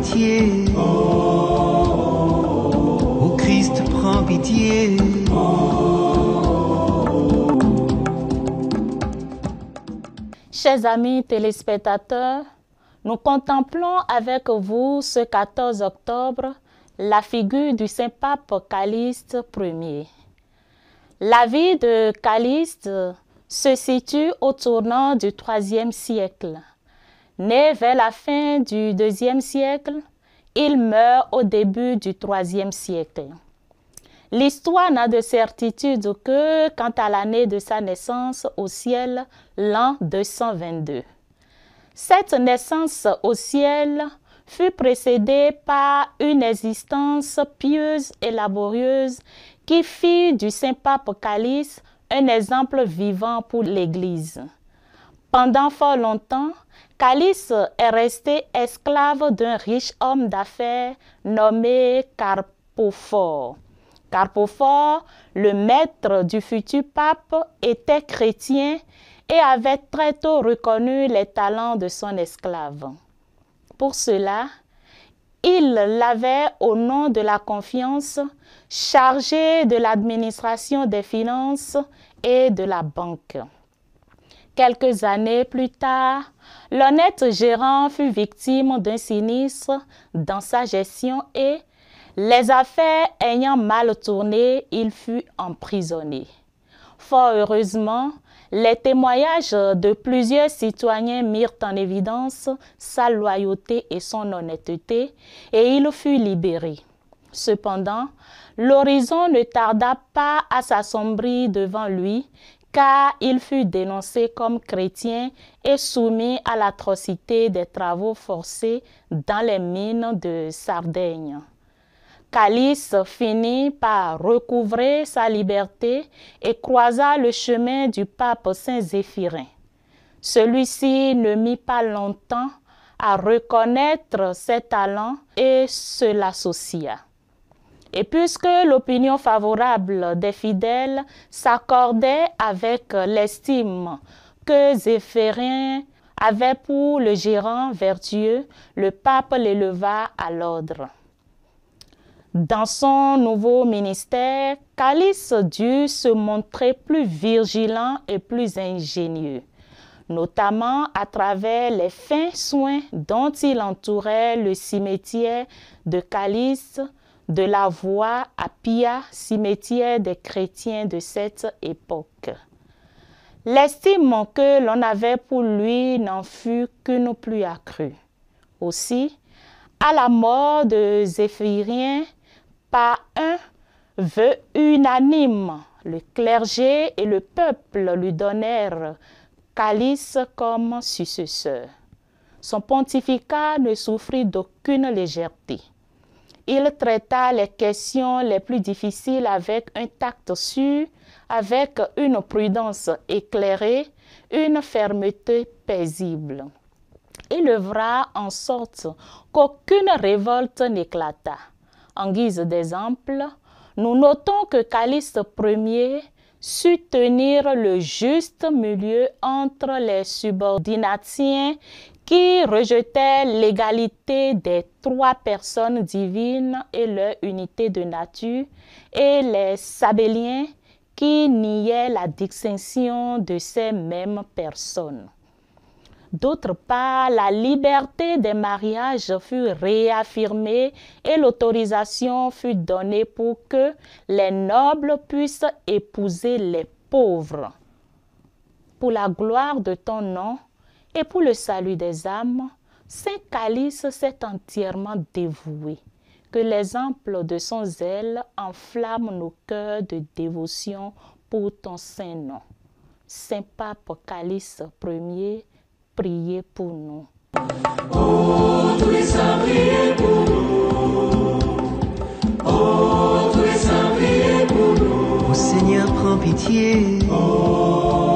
pitié. Ô Christ, prends pitié. Chers amis téléspectateurs, nous contemplons avec vous ce 14 octobre la figure du Saint-Pape Callixte Ier. La vie de Callixte se situe au tournant du IIIe siècle. Né vers la fin du IIe siècle, il meurt au début du IIIe siècle. L'histoire n'a de certitude que quant à l'année de sa naissance au ciel, l'an 222. Cette naissance au ciel fut précédée par une existence pieuse et laborieuse qui fit du Saint-Pape Callixte un exemple vivant pour l'Église. Pendant fort longtemps, Callixte est resté esclave d'un riche homme d'affaires nommé Carpophore. Carpophore, le maître du futur pape, était chrétien et avait très tôt reconnu les talents de son esclave. Pour cela, il l'avait, au nom de la confiance, chargé de l'administration des finances et de la banque. Quelques années plus tard, l'honnête gérant fut victime d'un sinistre dans sa gestion et, les affaires ayant mal tourné, il fut emprisonné. Fort heureusement, les témoignages de plusieurs citoyens mirent en évidence sa loyauté et son honnêteté et il fut libéré. Cependant, l'horizon ne tarda pas à s'assombrir devant lui car il fut dénoncé comme chrétien et soumis à l'atrocité des travaux forcés dans les mines de Sardaigne. Callixte finit par recouvrer sa liberté et croisa le chemin du pape Saint-Zéphirin. Celui-ci ne mit pas longtemps à reconnaître ses talents et se l'associa. Et puisque l'opinion favorable des fidèles s'accordait avec l'estime que Zéphirin avait pour le gérant vertueux, le pape l'éleva à l'ordre. Dans son nouveau ministère, Callixte dut se montrer plus vigilant et plus ingénieux, notamment à travers les fins soins dont il entourait le cimetière de Callixte, de la voie à Pia, cimetière des chrétiens de cette époque. L'estime que l'on avait pour lui n'en fut qu'une plus accrue. Aussi, à la mort de Zéphirin, par un vœu unanime, le clergé et le peuple lui donnèrent Callixte comme successeur. Son pontificat ne souffrit d'aucune légèreté. Il traita les questions les plus difficiles avec un tact sûr, avec une prudence éclairée, une fermeté paisible. Il œuvra en sorte qu'aucune révolte n'éclata. En guise d'exemple, nous notons que Callixte Ier sut tenir le juste milieu entre les subordinatiens qui rejetaient l'égalité des trois personnes divines et leur unité de nature, et les sabelliens qui niaient la distinction de ces mêmes personnes. D'autre part, la liberté des mariages fut réaffirmée et l'autorisation fut donnée pour que les nobles puissent épouser les pauvres. Pour la gloire de ton nom et pour le salut des âmes, Saint Callixte s'est entièrement dévoué. Que l'exemple de son zèle enflamme nos cœurs de dévotion pour ton saint nom. Saint Pape Callixte Ier, priez pour nous. Oh, tous les saints, priez pour nous. Oh, tous les saints, priez pour nous. Ô Seigneur, prends pitié. Oh,